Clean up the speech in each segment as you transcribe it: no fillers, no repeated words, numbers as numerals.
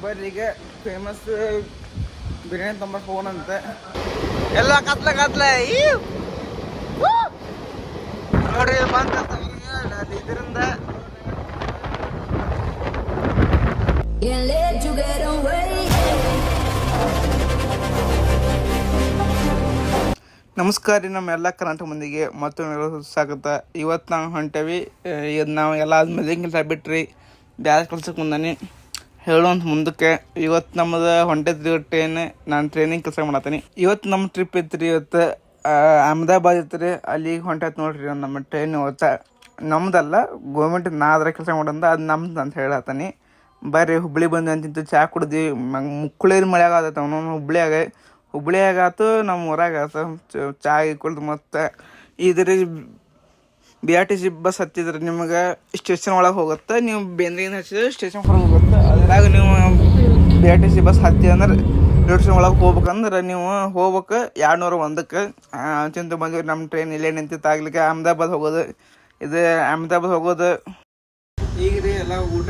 ಬರ್ರಿ ಈಗ ಫೇಮಸ್ ಬಿರಿಯಾನಿ ತೊಂಬರ್ ಹೋಗೋಣಂತೆ ಎಲ್ಲ ಕತ್ಲೆ ನೋಡ್ರಿ ಬಂದ ಇದರಿಂದ ನಮಸ್ಕಾರ ರೀ. ನಮ್ಮ ಎಲ್ಲ ಕರ್ನಾಟಕ ಮಂದಿಗೆ ಮತ್ತೊಂದು ಸ್ವಾಗತ. ಇವತ್ತು ನಾವು ಹೊಂಟೇವಿ. ಇದು ನಾವು ಎಲ್ಲ ಆದ್ಮೇಲೆ ಕೆಲಸ ಬಿಟ್ರಿ ಬ್ಯಾರೆ ಕೆಲ್ಸಕ್ಕೆ ಮುಂದಾನೆ ಹೇಳುವಂತ ಮುಂದಕ್ಕೆ. ಇವತ್ತು ನಮ್ಮದು ಹೊಂಟೈತ್ರಿ ಟ್ರೈನ್. ನಾನು ಟ್ರೈನಿಂಗ್ ಕೆಲಸ ಮಾಡತ್ತೀನಿ. ಇವತ್ತು ನಮ್ಮ ಟ್ರಿಪ್ ಇತ್ತು ರೀ. ಇವತ್ತು ಅಹಮದಾಬಾದ್ ಇತ್ತು ರೀ. ಅಲ್ಲಿಗೆ ಹೊಂಟೈತೆ ನೋಡ್ರಿ ನಮ್ಮ ಟ್ರೈನ್. ಇವತ್ತು ನಮ್ದಲ್ಲ, ಗೌರ್ಮೆಂಟ್ ನಾ ಅದ್ರ ಕೆಲಸ ಮಾಡಂದ ಅದು ನಮ್ದು ಅಂತ ಹೇಳತ್ತೀನಿ. ಬರ್ರಿ ಹುಬ್ಳಿ ಬಂದು ಅಂತಿಂತು ಚಹಾ ಕುಡ್ದು ಮುಕ್ಕಳೇರಿ ಮಳೆ ಆಗತ್ತ. ಅವನು ಹುಬ್ಳಿಯಾಗಾತು ನಮ್ಮ ಊರಾಗ ಆತು ಚಹಾ ಕುಡ್ದು. ಮತ್ತು ಇದ್ರ BRTC ಬಸ್ ಹತ್ತಿದ್ರೆ ನಿಮಗೆ ಸ್ಟೇಷನ್ ಒಳಗೆ ಹೋಗುತ್ತೆ. ನೀವು ಬೇಂದ್ರೆಯಿಂದ ಹಚ್ಚಿದ್ರೆ ಸ್ಟೇಷನ್ ಹೊರಗೆ ಹೋಗುತ್ತೆ. ಅದ್ರಾಗ ನೀವು BRTC ಬಸ್ ಹತ್ತಿ ಅಂದ್ರೆ ಸ್ಟೇಷನ್ ಒಳಗೆ ಹೋಗ್ಬೇಕಂದ್ರೆ ನೀವು ಹೋಗ್ಬೇಕು 201ಕ್ಕೆ. ಚಿಂತೆ ಬಂದಿವಿ. ನಮ್ಮ ಟ್ರೈನ್ ಇಲ್ಲೇ ನಿಂತಿತ್ತು ಆಗ್ಲಿಕ್ಕೆ ಅಹಮದಾಬಾದ್ ಹೋಗೋದು. ಇದು ಅಹಮದಾಬಾದ್ ಹೋಗೋದು. ಈಗ ರೀ ಎಲ್ಲ ಊಟ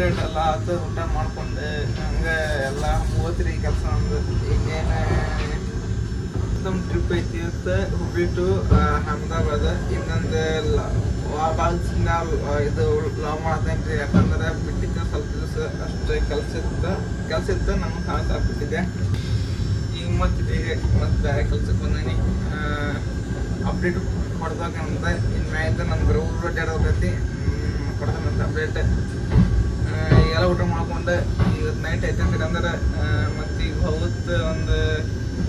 ಆತು. ಊಟ ಮಾಡ್ಕೊಂಡು ಹಂಗೆ ಎಲ್ಲ ಹೋದ್ರಿ ಕೆಲಸ. ಒಂದು ಈಗೇನು ನಮ್ಮ ಟ್ರಿಪ್ ಐತಿ ಇವತ್ತು ಹುಬ್ಳಿ ಟು ಅಹಮದಾಬಾದ್. ಇನ್ನೊಂದು ಇದು ಲಾಂಗ್ ಮಾಡ್ತೇನೆ ರೀ. ಯಾಕಂದ್ರೆ ಬಿಟ್ಟಿದ್ದ ಸ್ವಲ್ಪ ದಿವಸ ಅಷ್ಟೇ ಕೆಲಸ ಇತ್ತು ನಮ್ಗೆ ಸಾಕಾಗ್ಬಿಟ್ಟಿದೆ. ಈಗ ಮತ್ತೆ ಬೇರೆ ಕೆಲ್ಸಕ್ಕೆ ಬಂದೀನಿ. ಅಪ್ಡೇಟ್ ಕೊಡ್ಬೇಕಂತ ಇನ್ನು ಮ್ಯಾಯ್ತು ನಮ್ಮ ಊರು ಅಡ್ಡಾಡೋಕೈತಿ. ಕೊಡ್ತಾನಂತ ಅಪ್ಡೇಟ್. ಎಲ್ಲ ಊಟ ಮಾಡ್ಕೊಂಡು ಇವತ್ತು ನೈಟ್ ಐತಂದ್ರೆ ಅಂದ್ರೆ ಮತ್ತು ಈಗ ಹೋಗುತ್ತೆ ಒಂದು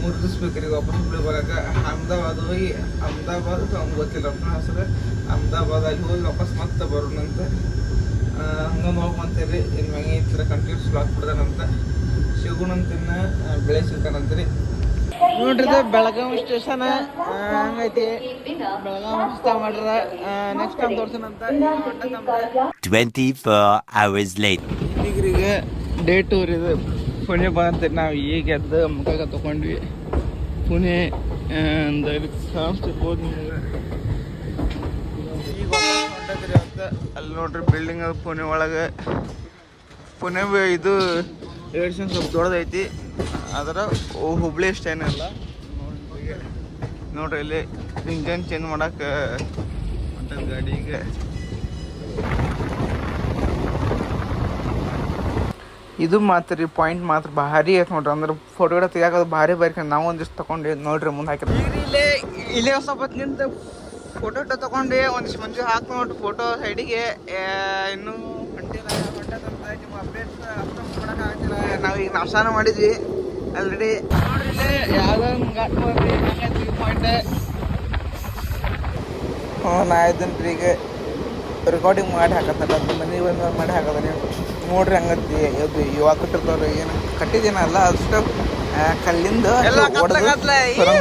3 ದಿವಸ ಬೇಕ್ರಿ ವಾಪಸ್ ಹುಬ್ಳಿ ಬರೋಕೆ. ಅಹಮದಾಬಾದ್ ಹೋಗಿ ಅಹಮದಾಬಾದ್ ಅವ್ನು ಗೊತ್ತಿಲ್ಲ ಹೆಸರು. ಅಹಮದಾಬಾದ್ ಅಲ್ಲಿ ಹೋಗಿ ವಾಪಸ್ ಮತ್ತೆ ಬರೋಣಂತ. ಹಂಗೆ ನೋಡ್ಕೊಂತೀರಿ. ಇನ್ನು ಮ್ಯಾಗೆ ಈ ಥರ ಕಂಟಿನ್ಯೂಸ್ ಬ್ಲಾಕ್ ಬಿಡ್ತಾನಂತ. ಸಿಗೋಣಂತಿನ್ನ ಬೆಳೆ ಸಿಗ್ತಾನಂತ್ರಿ. ನೋಡ್ರಿ ಬೆಳಗಾವಿ ಸ್ಟೇಷನ್ ಹಂಗೈತಿ. ಬೆಳಗಾವಿ ಸ್ಟಾ ಮಾಡ್ರ ನೆಕ್ಸ್ಟ್ ಟೈಮ್ ತೋರ್ಸನಂತ. 24 hours later. ಈಗ್ರಿಗೆ ಡೇ ಟೂರ್ ಇದು ಪುಣೆ ಬಂತ. ನಾವು ಈಗ ಎದ್ದು ಮುಖಾಗ ತೊಗೊಂಡ್ವಿ. ಪುಣೆ ಕಾಣಿಸ್ತಿರ್ಬೋದು ನಿಮ್ಗೆ. ಈಗ ಹೊಂಟದ್ರಿ ಅವತ್ತು. ಅಲ್ಲಿ ನೋಡ್ರಿ ಬಿಲ್ಡಿಂಗ್ ಪುಣೆ ಒಳಗೆ. ಪುಣೆ ಇದು ಏರ್ಷನ್ ಸ್ವಲ್ಪ ದೊಡ್ಡದೈತಿ. ಆದ್ರೆ ಹುಬ್ಳಿ ಅಷ್ಟೇನಿಲ್ಲ. ನೋಡ್ರಿ ಇಲ್ಲಿ ಇಂಜನ್ ಚೇಂಜ್ ಮಾಡಕ್ಕೆ ಹೊಂಟದ ಗಾಡಿಗೆ. ಇದು ಮಾತ್ರ ರೀ ಪಾಯಿಂಟ್ ಮಾತ್ರ ಭಾರಿ ಐತೆ ನೋಡ್ರಿ. ಅಂದ್ರೆ ಫೋಟೋ ಗಿಡ ತೆಗಿಯೋದು ಭಾರಿ ನಾವು ಒಂದಿಷ್ಟು ತೊಗೊಂಡು ನೋಡ್ರಿ ಮುಂದೆ ಹಾಕಿದ್ರೆ. ಈಗ ಇಲ್ಲೇ ಸ್ವಲ್ಪ ನಿಂತು ಫೋಟೋ ತೊಗೊಂಡು ಒಂದಿಷ್ಟು ಮಂಜು ಹಾಕಿ ನೋಡ್ರಿ ಫೋಟೋ ಸೈಡಿಗೆ. ಇನ್ನೂ ಹೊಂಟದಂತ ನಿಮ್ಮ ಅಪ್ಡೇಟ್ಸ್ ಅಷ್ಟೊಂದು ಕೊಡೋಕ್ಕಾಗ್ತಿಲ್ಲ. ನಾವೀಗ ನಾಷ್ಟಾನ ಮಾಡಿದ್ವಿ ಆಲ್ರೆಡಿ. ನೋಡ್ರಿ ಇಲ್ಲೇ ಯಾವುದೋ ಘಾಟ್ ನೋಡ್ರಿ ಪಾಯಿಂಟ್. ನಾ ಇದ್ದೀನಿ ರೀ ಈಗ ರೆಕಾರ್ಡಿಂಗ್ ಮಾಡಿ ಹಾಕತ್ತಲ್ಲ. ಅದು ಮನೆಗೆ ಬಂದು ಮಾಡಿ ಹಾಕೋದಾನೆ ನೋಡ್ರಿ. ಹಂಗತಿ ಅದು ಇವಾಗ ಕಟ್ಟಿರ್ತಾವ್ರಿ. ಏನು ಕಟ್ಟಿದೇನಲ್ಲ ಅಷ್ಟು ಕಲ್ಲಿಂದ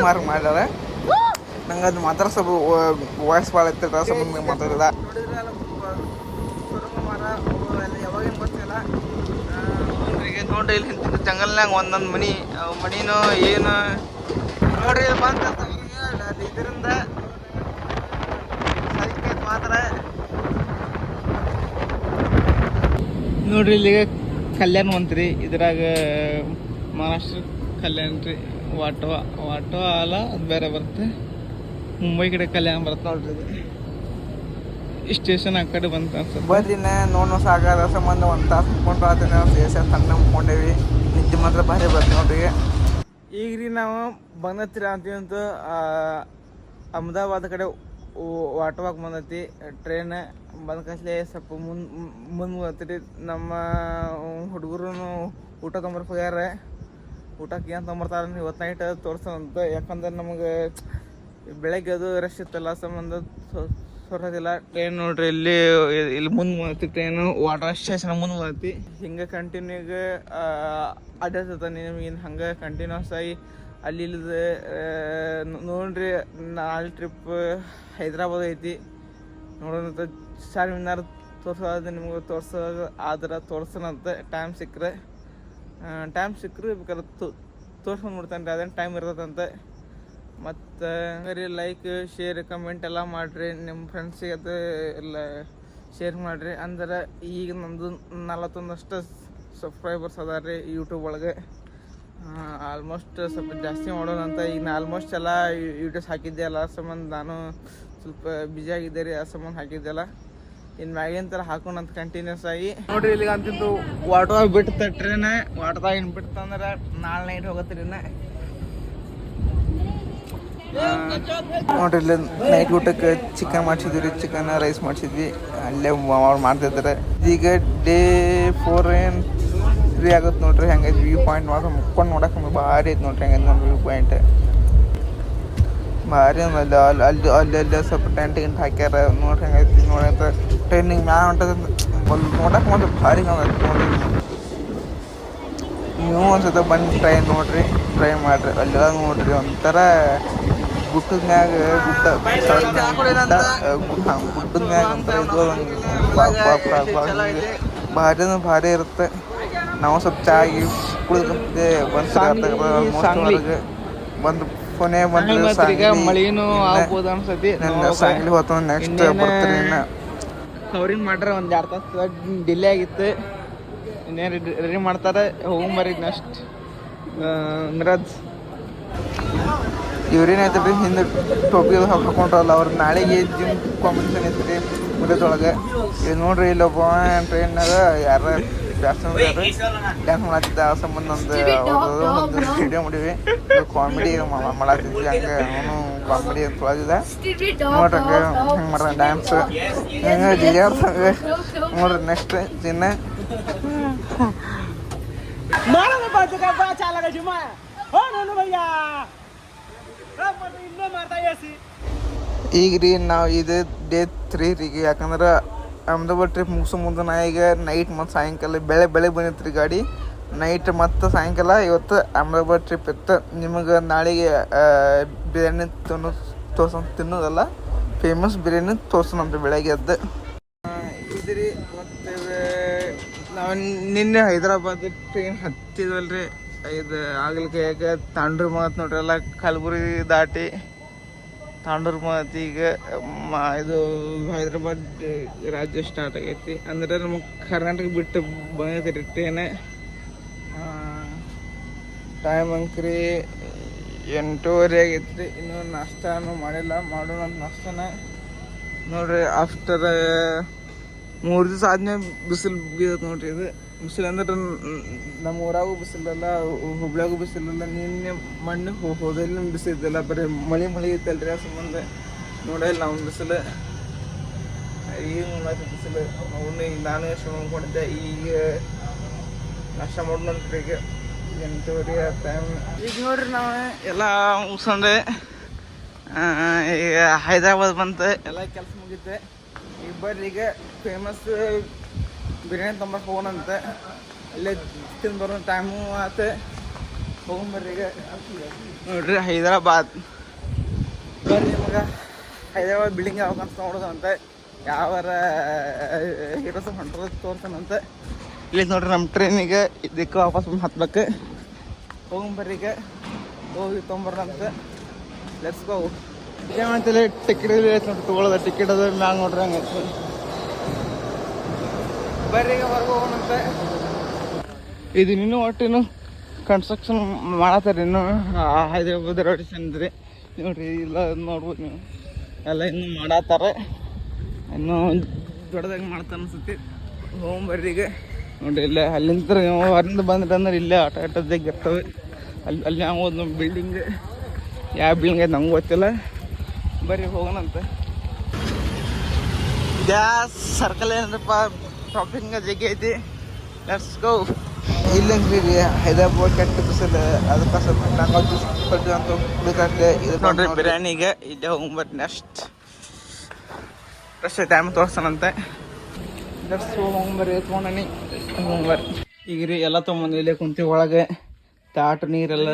ಮಾರ್ಕ್ ಮಾಡ್ಯಾರ. ನಂಗೆ ಅದು ಮಾತ್ರ ಸ್ವಲ್ಪ ವಾಯ್ಸ್ ಭಾಳ ಇರ್ತೈತೆ. ಸ್ವಲ್ಪ ಮಾತಾಡಿಲ್ಲ ಯಾವಾಗೇನು ಗೊತ್ತಿಲ್ಲ. ನೋಡ್ರಿ ಇಲ್ಲಿ ಜಂಗಲ್ನಾಗ ಒಂದೊಂದು ಮನಿನೂ ಏನು ನೋಡ್ರಿ ಬಂದ ಇದರಿಂದ ಮಾತ್ರ. ನೋಡ್ರಿ ಇಲ್ಲಿಗೆ ಕಲ್ಯಾಣ ಮಂತ್ರಿ. ಇದ್ರಾಗ ಮಹಾರಾಷ್ಟ್ರ ಕಲ್ಯಾಣ ರೀ. ವಾಟೋ ಅಲ್ಲ, ಅದು ಬೇರೆ ಬರುತ್ತೆ. ಮುಂಬೈ ಕಡೆ ಕಲ್ಯಾಣ ಬರುತ್ತೆ ನೋಡ್ರಿ. ಇದು ಸ್ಟೇಷನ್ ಆ ಕಡೆ ಬಂತ ಅನ್ಸುತ್ತೆ. ಬರ್ರಿನ ನೋಡೋ ಸಾಗರ ಸಂಬಂಧ ಒಂದು ತಾಸು ಮುಟ್ಕೊಂಡು ಆತನ ಸ್ಟೇಷನ್ ತಣ್ಣ ಮುಟ್ಕೊಂಡೇವಿ. ನಿದ್ದೆ ಮಾತ್ರ ಭಾರಿ ಬರ್ತದೆ ನೋಡ್ರಿ. ಈಗ ರೀ ನಾವು ಬಂದತ್ರಿ ಅಂತೀವಂತೂ ಅಹಮದಾಬಾದ್ ಕಡೆ ವಾಟೋವಾಗ ಬಂದೈತಿ ಟ್ರೈನ್. ಬಂದ ಕಸ್ಲೆ ಸ್ವಲ್ಪ ಮುಂದೆ ಹೋಗ್ತೀರಿ. ನಮ್ಮ ಹುಡುಗರು ಊಟ ತೊಂಬರ್ಕ್ ಹೋಗ್ಯಾರ. ಊಟಕ್ಕೆ ಏನು ತೊಂಬರ್ತಾರ ಇವತ್ತು ನೈಟ್ ತೋರ್ಸೋಂತ. ಯಾಕಂದ್ರೆ ನಮಗೆ ಬೆಳಗ್ಗೆ ಅದು ರಶ್ ಇತ್ತಲ್ಲ ಸಂಬಂಧ ತೋರ್ಸೋದಿಲ್ಲ. ಟ್ರೈನ್ ನೋಡ್ರಿ ಇಲ್ಲಿ ಮುಂದೆ ಬಂದೈತಿ ಟ್ರೈನು. ವಾಟರ್ ಸ್ಟೇಷನ್ ಮುಂದೆ ಬಂದೈತಿ. ಹಿಂಗೆ ಕಂಟಿನ್ಯೂಗೆ ಅಡ್ಡಾಡ್ತೈತೆ ನಿಮಗಿನ್ನು ಹಂಗೆ ಕಂಟಿನ್ಯೂಸ್ ಆಗಿ ಅಲ್ಲಿ ಇಲ್ಲದ. ನೋಡ್ರಿ ನಾಳೆ ಟ್ರಿಪ್ ಹೈದ್ರಾಬಾದ್ ಐತಿ. ನೋಡೋಣಂತ ಚಾರ್ಮಿನಾರ್ ತೋರ್ಸೋದು ನಿಮ್ಗೆ ಆದ್ರೆ ತೋರ್ಸೋಣಂತ. ಟೈಮ್ ಸಿಕ್ಕರೆ ಬೇಕಾದ್ರೆ ತೋರ್ಸ್ಕೊಂಡ್ಬಿಡ್ತಾನೆ ರೀ. ಅದೇನು ಟೈಮ್ ಇರ್ತದಂತೆ. ಮತ್ತು ಹಂಗಾರಿ ಲೈಕ್ ಶೇರ್ ಕಮೆಂಟ್ ಎಲ್ಲ ಮಾಡಿರಿ. ನಿಮ್ಮ ಫ್ರೆಂಡ್ಸಿಗೆ ಅದು ಎಲ್ಲ ಶೇರ್ ಮಾಡಿರಿ. ಅಂದ್ರೆ ಈಗ ನಮ್ಮದು 41 ಸಬ್ಸ್ಕ್ರೈಬರ್ಸ್ ಅದಾರ ರೀ ಯೂಟ್ಯೂಬ್ ಒಳಗೆ. ಆಲ್ಮೋಸ್ಟ್ ಸ್ವಲ್ಪ ಜಾಸ್ತಿ ಮಾಡೋಣ ಅಂತ ಈಗ ನಾ ಆಲ್ಮೋಸ್ಟ್ ಎಲ್ಲ ವೀಡಿಯೋಸ್ ಹಾಕಿದ್ದೆ ಅಲ್ಲ, ಸಂಬಂಧ ನಾನು ಸ್ವಲ್ಪ ಬ್ಯುಸಿ ಆಗಿದ್ದೆ ರೀ, ಆ ಸಂಬಂಧ ಹಾಕಿದ್ದೆಲ್ಲ. ಇನ್ನು ಮ್ಯಾಗಿನ ಥರ ಹಾಕೋಣಂತ ಕಂಟಿನ್ಯೂಸ್ ಆಗಿ ನೋಡಿರಿ. ಇಲ್ಲಿಗೆ ಅಂತಿದ್ದು ವಾಟರ್ ಬಿಡ್ತ ಟ್ರೈನ್, ವಾಟರ್ದಾಗ ಏನು ಬಿಡ್ತಂದ್ರೆ ನಾಳೆ ನೈಟ್ ಹೋಗತ್ತೀರಿ. ನೋಡ್ರಿ ಇಲ್ಲಿ ನೈಟ್ ಊಟಕ್ಕೆ ಚಿಕನ್ ಮಾಡಿಸಿದ್ವಿ ರೀ, ಚಿಕನ್ ರೈಸ್ ಮಾಡಿಸಿದ್ವಿ, ಅಲ್ಲೇ ಅವ್ರು ಮಾಡ್ತಿದ್ದಾರೆ. ಈಗ ಡೇ 4 ಏನು 3 ಆಗುತ್ತೆ ನೋಡ್ರಿ. ಹೆಂಗೈತೆ ವ್ಯೂ ಪಾಯಿಂಟ್ ಮಾತ್ರ ಮುಕ್ಕೊಂಡು ನೋಡಕ್ಕೆ ಭಾರಿ ಐತೆ ನೋಡ್ರಿ. ಹೆಂಗೈತೆ ನೋಡ್ರಿ ವ್ಯೂ ಪಾಯಿಂಟ್ ಭಾರಿ. ಅಲ್ಲಿ ಅಲ್ಲಿ ಅಲ್ಲಿ ಅಲ್ಲಿ ಸ್ವಲ್ಪ ಟೆಂಟ್ ಗಿಂಟ್ ಹಾಕ್ಯಾರ ನೋಡ್ರಿ. ಹೆಂಗೈತಿ ನೋಡಿ ಅಂತ ಟ್ರೈನಿಂಗ್ ಮ್ಯಾಲ ಹೊಂಟದ ನೋಡಕ್ಕೆ ಮಾತ್ರ ಭಾರಿ ಕಾಣತ್ತೆ ನೋಡ್ರಿ. ನೀವು ಒಂದ್ಸತ ಬಂದು ಟ್ರೈ ನೋಡ್ರಿ, ಟ್ರೈ ಮಾಡಿರಿ. ಅಲ್ಲೆಲ್ಲ ನೋಡ್ರಿ ಒಂಥರ ಗುಡ್ಡದ ಮ್ಯಾಗ ಗುಡ್ಡದ ಮ್ಯಾಗ ಒಂಥರ ಇದು ಭಾರಿ ಭಾರಿ ಇರುತ್ತೆ. ನಾವು ಸ್ವಲ್ಪ ಚಾಗಿ ಕುಡಿದ್ರೆ ಬಂದು ಕೊನೆ ಬಂದು ಮಳಿನೂ ಆಗ್ಬೋದು ಅನ್ಸತಿ. ಸಾಂಗ್ಲಿ ಹೋತ ನೆಕ್ಸ್ಟ್ ಬರ್ತೀರಿ. ಇನ್ನು ಅವ್ರೇನು ಮಾಡ್ರ ಒಂದು 2 ತಾಸು ಡಿಲೇ ಆಗಿತ್ತು. ಇನ್ನೇನು ರೆಡಿ ಮಾಡ್ತಾರೆ, ಹೋಗ್ಬರ್ರಿ ನೆಕ್ಸ್ಟ್ ಮಿರಾಜ್. ಇವ್ರೇನಾಯ್ತು ಹಿಂದೆ ಟೋಪಿ ಹಾಕೊಂಡ್ರಲ್ಲ ಅವ್ರು ನಾಳೆಗೆ ಜಿಮ್ ಕಾಂಪಿಟೇಷನ್ ಐತೆ ರೀ ಮುರಿದೊಳಗೆ. ಇದು ನೋಡ್ರಿ ಇಲ್ಲೊಬ್ಬ ಟ್ರೈನ್ನಾಗ ಯಾರ ಡ್ಯಾನ್ಸ್ ಮಾಡತ್ತಿದ್ದ. ಆ ಸಂಬಂಧ ಒಂದು ವಿಡಿಯೋ ಮಾಡಿವಿ, ಕಾಮಿಡಿ ಮಾಡತ್ತಿದ್ವಿ. ಹಂಗೆ ಅವನು ಕಾಮಿಡಿ ಅಂತ ತೊಳೆದಿದ್ದ ನೋಡ್ರಿ. ಹಂಗೆ ಹೆಂಗೆ ಮಾಡ್ದ ಡ್ಯಾನ್ಸ್ ಹಂಗೆ ಜಿಯಾಡ್ದಂಗ ನೋಡ್ರಿ. ನೆಕ್ಸ್ಟ್ ಚಿನ್ನ ಈಗ ರೀ ನಾವು ಇದು ಡೇ 3 ರೀ. ಯಾಕಂದ್ರೆ ಅಹಮದಾಬಾದ್ ಟ್ರಿಪ್ ಮುಗಿಸೋ ಮುಂದೆ ನಾ ಈಗ ನೈಟ್ ಮತ್ತು ಸಾಯಂಕಾಲ ಬೆಳಗ್ಗೆ ಬಂದಿತ್ತು ರೀ ಗಾಡಿ. ನೈಟ್ ಮತ್ತು ಸಾಯಂಕಾಲ ಇವತ್ತು ಅಹಮದಾಬಾದ್ ಟ್ರಿಪ್ ಇತ್ತು. ನಿಮಗೆ ನಾಳೆಗೆ ಬಿರಿಯಾನಿ ತಿನ್ನೋದಲ್ಲ, ಫೇಮಸ್ ಬಿರಿಯಾನಿ ತೋರ್ಸೋಣಂತ ಬೆಳಗ್ಗೆ ಎದ್ದು. ಇದು ರೀ ಮತ್ತು ನಾವು ನಿನ್ನೆ ಹೈದ್ರಾಬಾದ್ ಟ್ರೈನ್ ಹತ್ತಿದ್ವಲ್ರಿ. ಇದು ಆಗ್ಲಿಕ್ಕೆ ತಾಂಡೂರು ಮಾತು ನೋಡ್ರಿ. ಎಲ್ಲ ಕಲಬುರ್ಗಿ ದಾಟಿ ತಾಂಡೂರು ಮಾತು ಈಗ ಇದು ಹೈದ್ರಾಬಾದ್ ರಾಜ್ಯ ಸ್ಟಾರ್ಟ್ ಆಗೈತಿ. ಅಂದ್ರೆ ನಮಗೆ ಕರ್ನಾಟಕ ಬಿಟ್ಟು ಬಂದೈತಿ ರೀ ಟ್ರೈನ್. ಟೈಮ್ ಅಂಕ್ರಿ 8:30 ಆಗೈತಿ ರೀ. ಇನ್ನೂ ನಾಷ್ಟಾನು ಮಾಡಿಲ್ಲ, ಮಾಡೋಣ ಅಂತ ನಾಷ್ಟಾನ ನೋಡ್ರಿ. ಆಫ್ಟರ್ 3 ದಿವಸ ಆದ್ಮೇಲೆ ಬಿಸಿಲು ಬೀಳತ್ತೆ ನೋಡ್ರಿ. ಇದು ಬಿಸಿಲು ಅಂದ್ರೆ ನಮ್ಮ ಊರಾಗೂ ಬಿಸಿಲಲ್ಲ, ಹುಬ್ಳ್ಯಾಗೂ ಬಿಸಿಲಲ್ಲ. ನಿನ್ನೆ ಮಣ್ಣು ಹೋದಲ್ಲಿ ಬಿಸಿಲಿದ್ದಿಲ್ಲ, ಬರೀ ಮಳೆ ಇತ್ತಲ್ರಿ. ಆ ಸಂಬಂಧ ನೋಡಿಲ್ಲ ನಾವು ಬಿಸಿಲು. ಈಗ ನೋಡಕ್ಕೆ ಬಿಸಿಲು ಅವನು. ಈಗ ನಾನು ಎಷ್ಟು ಮಾಡ್ಕೊಂಡಿದ್ದೆ, ಈಗ ನಾಷ್ಟ ಮಾಡೋಣ್ರಿ. ಈಗ 8:30 ಟೈಮ್. ಈಗ ನೋಡ್ರಿ ನಾವು ಎಲ್ಲ ಮುಗಿಸ್ಕೊಂಡೆ ಈಗ ಹೈದ್ರಾಬಾದ್ ಬಂತು, ಎಲ್ಲ ಕೆಲಸ ಮುಗಿತೆ. ಈಗ ಬರ್ರಿ ಈಗ ಫೇಮಸ್ ಬಿರಿಯಾನಿ ತೊಂಬಕ್ಕೆ ಹೋಗೋಣಂತೆ. ಇಲ್ಲೇ ತಿಂದು ಬರೋ ಟೈಮು ಆಯ್ತು, ಹೋಗೊಂಬರ್ರಿ ಈಗ. ನೋಡ್ರಿ ಹೈದ್ರಾಬಾದ್ ಬರ್ರಿ. ನಿಮಗೆ ಹೈದ್ರಾಬಾದ್ ಬಿಲ್ಡಿಂಗ್ ಯಾವಾಗ ಅಂತ ನೋಡೋದಂತೆ, ಯಾವಾರ ಹೀರೋಸ್ ಹೊಂಟದ ತೋರ್ಸೋಣಂತೆ. ಇಲ್ಲಿ ನೋಡ್ರಿ ನಮ್ಮ ಟ್ರೈನಿಗೆ ಇದಕ್ಕೆ ವಾಪಸ್ ಬಂದು ಹತ್ಬೇಕು. ಹೋಗೊಂಬರ್ರಿ ಈಗ, ಹೋಗಿ ತೊಗೊಂಬರ್ರಂತೆ. Let's go. ಏನಂತೇಳಿ ಟಿಕೆಟ್ ನೋಡ್ರಿ ತೊಗೊಳೋದ. ಟಿಕೆಟ್ ಅದ ಮ್ಯಾಗ ನೋಡ್ರಿ ಹಂಗೆ ಬರ್ರಿ ಈಗ ಹೊರಗೆ ಹೋಗೋಣಂತೆ. ಇದು ಇನ್ನೂ ಒಟ್ಟು ಕನ್ಸ್ಟ್ರಕ್ಷನ್ ಮಾಡತ್ತಾರೆ ಇನ್ನೂ ಹೈದ್ರಾಬಾದ್ ರೋಡ್ ರೀ. ನೋಡ್ರಿ ಇಲ್ಲ ನೋಡ್ಬೋದು ನೀವು, ಎಲ್ಲ ಇನ್ನೂ ಮಾಡತ್ತಾರೆ. ಇನ್ನೂ ದೊಡ್ಡದಾಗಿ ಮಾಡ್ತಾರೆ ಅನ್ಸುತ್ತೆ. ಹೋಗ್ಬರ್ರಿ ಈಗ. ನೋಡ್ರಿ ಇಲ್ಲೇ ಅಲ್ಲಿಂದ ಹೊರದಿಂದ ಬಂದ್ರಿ ಅಂದ್ರೆ ಇಲ್ಲೇ ಆಟ ಆಟದಾಗ ಇರ್ತವೆ. ಅಲ್ಲಿ ಹೋದ್ ನಮ್ಮ ಬಿಲ್ಡಿಂಗ್, ಯಾವ ಬಿಲ್ಡಿಂಗ್ ಐತೆ ನಂಗೆ ಗೊತ್ತಿಲ್ಲ. ಬರ್ರಿ ಹೋಗೋಣಂತ. ಗ್ಯಾಸ್ ಸರ್ಕಲ್ ಏನಪ್ಪ ಟ್ರಾಫಿಕ್ ಜಗ್ಗಿ ಐತಿ. Let's go. ಇಲ್ಲಂಗ್ರಿ ಹೈದ್ರಾಬಾದ್ ಕೆಟ್ಟ ಬಿಸಿಲು, ಅದಕ್ಕೆ ಸ್ವಲ್ಪ ನಂಗೆ ಅಂತ ಕುಡಿಕಾಟ್ಲೆ. ಇದು ನೋಡ್ರಿ ಬಿರಿಯಾನಿಗೆ ಇಲ್ಲೇ ಹೋಗ್ಬರ್ರಿ. ನೆಕ್ಸ್ಟ್ ಫ್ರೆಶ್ ಟೈಮ್ ತೋರಿಸ್ತಾನಂತೆ. ಲೆಟ್ಸ್ ಹೋಗ್ಬರ್ರಿ. ತೊಗೊಂಡನಿ ಹೋಗ್ಬರ್ರಿ. ಈಗ ರೀ ಎಲ್ಲ ತೊಗೊಂಬಂದು ಇಲ್ಲೇ ಕುಂತಿ ಒಳಗೆ. ತಾಟು ನೀರೆಲ್ಲ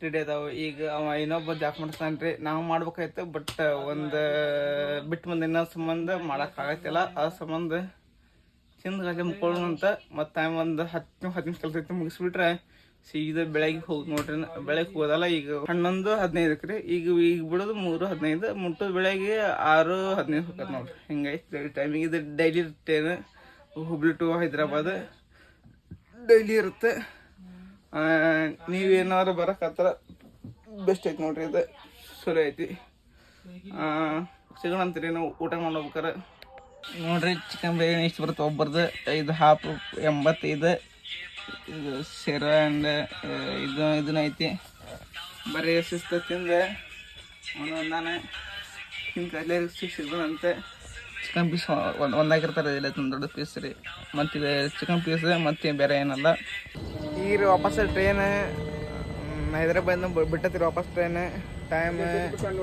ರೆಡಿ ಅದಾವೆ. ಈಗ ಅವ ಇನ್ನೊಬ್ಬ ಜಾಕ್ ಮಾಡ್ತಾನೆ ರೀ. ನಾವು ಮಾಡ್ಬೇಕಾಯ್ತು, ಬಟ್ ಒಂದು ಬಿಟ್ಟು ಬಂದು ಇನ್ನೊಂದು ಸಂಬಂಧ ಮಾಡೋಕ್ಕಾಗತ್ತಿಲ್ಲ. ಆ ಸಂಬಂಧ ತಿಂದು ಮುಕ್ಕೊಳ್ಳೋಣಂತ. ಮತ್ತು ಟೈಮ್ ಒಂದು 10 ನಿಮಿಷ ಕೆಲಸ ಐತೆ, ಮುಗಿಸ್ಬಿಟ್ರೆ ಸೀದಾ ಬೆಳಗ್ಗೆ ಹೋಗಿ ನೋಡ್ರಿ. ಬೆಳಗ್ಗೆ ಹೋಗೋದಲ್ಲ, ಈಗ 11:15 ರೀ. ಈಗ ಬಿಡೋದು 3:15, ಮುಟ್ಟೋದು ಬೆಳಗ್ಗೆ 6:15 ಹೋಗ್ತದೆ ನೋಡ್ರಿ. ಹಿಂಗೈತೆ ಟೈಮಿಂಗ್. ಇದು daily train Hubli to Hyderabad. Daily ಇರುತ್ತೆ. ನೀವೇನಾದ್ರು ಬರೋಕತ್ರ ಬೆಸ್ಟ್ ಐತಿ ನೋಡ್ರಿ, ಇದು ಚಲೋ ಐತಿ. ಸಿಗೋಣ ಅಂತೀರಿ ನಾವು ಊಟ ಮಾಡ್ಬೇಕಾರೆ. ನೋಡ್ರಿ ಚಿಕನ್ ಬಿರಿಯಾನಿ ಇಷ್ಟು ಬರುತ್ತೆ ಒಬ್ಬರದು. ಇದು ಹಾಫ್ 85. ಇದು ಶೇರ ಆ್ಯಂಡ್ ಇದನ್ನ ಐತಿ. ಬರೀ ಶಿಸ್ತು ತಿಂದೆ ನಾನು ಹಿಂಗೆ ಅಲ್ಲೇ ಸಿಗೋಣಂತೆ. ಚಿಕನ್ ಪೀಸ್ ಒಂದಾಗಿರ್ತಾರೆ, ಇಲ್ಲ ದೊಡ್ಡ ಪೀಸ್ ರೀ. ಮತ್ತು ಇದು ಚಿಕನ್ ಪೀಸ್ ಮತ್ತು ಬೇರೆ ಏನಲ್ಲ. ಈಗ ವಾಪಸ್ ಟ್ರೈನ್ ಹೈದ್ರಾಬಾದ್ನ ಬಿಟ್ಟತ್ತೀರಿ ವಾಪಸ್ ಟ್ರೈನ್. ಟೈಮ್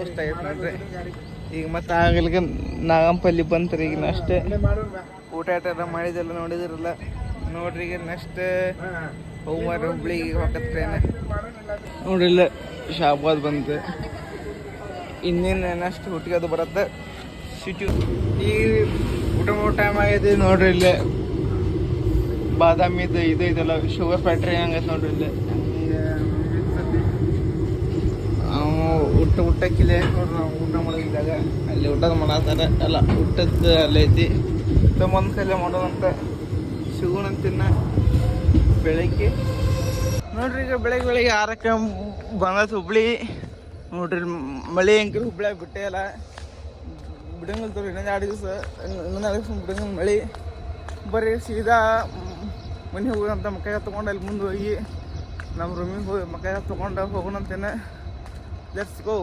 ಎಷ್ಟಾಗೈತೆ ನೋಡ್ರಿ. ಈಗ ಮತ್ತೆ ಆಗಲಿಕ್ಕೆ ನಾಗಂಪಲ್ಲಿ ಬಂತ್ರಿ. ಈಗ ಅಷ್ಟೇ ಊಟ ಎಲ್ಲ ಮಾಡಿದೆಲ್ಲ ನೋಡಿದಿರಲ್ಲ ನೋಡ್ರಿ. ಈಗ ನೆಕ್ಸ್ಟ್ ಹೋಗ್ಮಾರ ಹುಬ್ಳಿಗೆ ಹೋಗತ್ತೆ ಟ್ರೈನ್ ನೋಡ್ರಿ. ಇಲ್ಲ ಶಾಬಾದ್ ಬಂತು. ಇನ್ನೇನು ನೆಕ್ಸ್ಟ್ ಹುಟ್ಟಿಗೆ ಅದು ಬರುತ್ತೆ ಸಿಟಿ. ಈಗ ಊಟ ಮಾಡೋ ಟೈಮ್ ಆಗೈತಿ ನೋಡ್ರಿ. ಇಲ್ಲೇ ಬಾದಾಮಿ ಇದು ಇದೆಲ್ಲ ಶುಗರ್ ಫ್ಯಾಕ್ಟ್ರಿ ಹಂಗೈತೆ ನೋಡ್ರಿ. ಇಲ್ಲೇ ಊಟಕ್ಕಿಲ್ಲ ನೋಡ್ರಿ. ನಾವು ಊಟ ಮಾಡೋದಿದ್ದಾಗ ಅಲ್ಲಿ ಊಟದ ಮಾಡತ್ತಾರ ಎಲ್ಲ. ಊಟದ್ದು ಅಲ್ಲೇ ಐತಿ. ಒಂದು ಕೈಲೇ ಮಾಡೋದಂತ ಸಿಗೋಣಂತಿನ್ನ ಬೆಳಗ್ಗೆ ನೋಡ್ರಿ. ಈಗ ಬೆಳಗ್ಗೆ 6ಕ್ಕೆ ಬಂದತ್ ಹುಬ್ಳಿ ನೋಡ್ರಿ. ಮಳೆ ಅಂಕರು ಹುಬ್ಳಿಯಾಗ ಬಿಟ್ಟೇ ಇಲ್ಲ, ಬಿಡಂಗಿಲ್ಲ ತೋರಿ. ಇನ್ನೊಂದು 2 ದಿವಸ ಬಿಡಂಗಿಲ್ಲ ಮಳೆ. ಬರೀ ಸೀದಾ ಮನೆ ಹೋಗೋದಂತ ಮಕ್ಕಳ ತೊಗೊಂಡು ಅಲ್ಲಿ ಮುಂದೆ ಹೋಗಿ ನಮ್ಮ ರೂಮಿಗೆ ಹೋಗಿ ಮಕ್ಕಳ ತೊಗೊಂಡು ಹೋಗೋಣಂತೇನೆ. Let's go.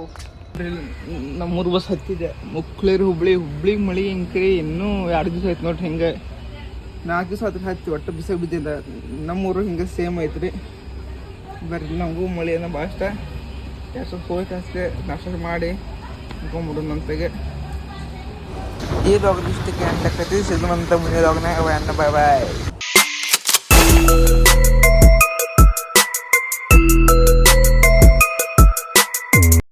ನಮ್ಮ 3 ಬಸ್ ಹತ್ತಿದೆ. ಮುಕ್ಳೇರಿ ಹುಬ್ಳಿಗೆ ಮಳೆ ಹಿಂಕ್ರಿ ಇನ್ನೂ 2 ದಿವಸ ಆಯ್ತು ನೋಡ್ರಿ. ಹಿಂಗೆ 4 ದಿವಸ ಹತ್ತಿರ ಹತ್ತಿ ಒಟ್ಟು ಬಿಸಿಲು ಬಿದ್ದಿಲ್ಲ. ನಮ್ಮೂರು ಹಿಂಗೆ ಸೇಮ್ ಐತ್ರಿ. ಬರ್ರಿ ನಮಗೂ ಮಳೆ ಏನೋ ಭಾಳ ಇಷ್ಟ. ಸ್ವಲ್ಪ ಹೋಯ್ತು ಅಷ್ಟೇ ನಾಷ್ಟ ಮಾಡಿ ಅಂದ್ಕೊಂಬಿಡೋಣ ನಂತೆಗೆ. ಈ ಲಾಗ್ ಇಷ್ಟಕ್ಕೆ ಎಂಟಕ್ಕೈತಿ. ಸಿಗೋಣಂತ ಮುಂದಿನ ಲಾಗ್ನಾಗ. ಬಾಯ್ ಬಾಯ್.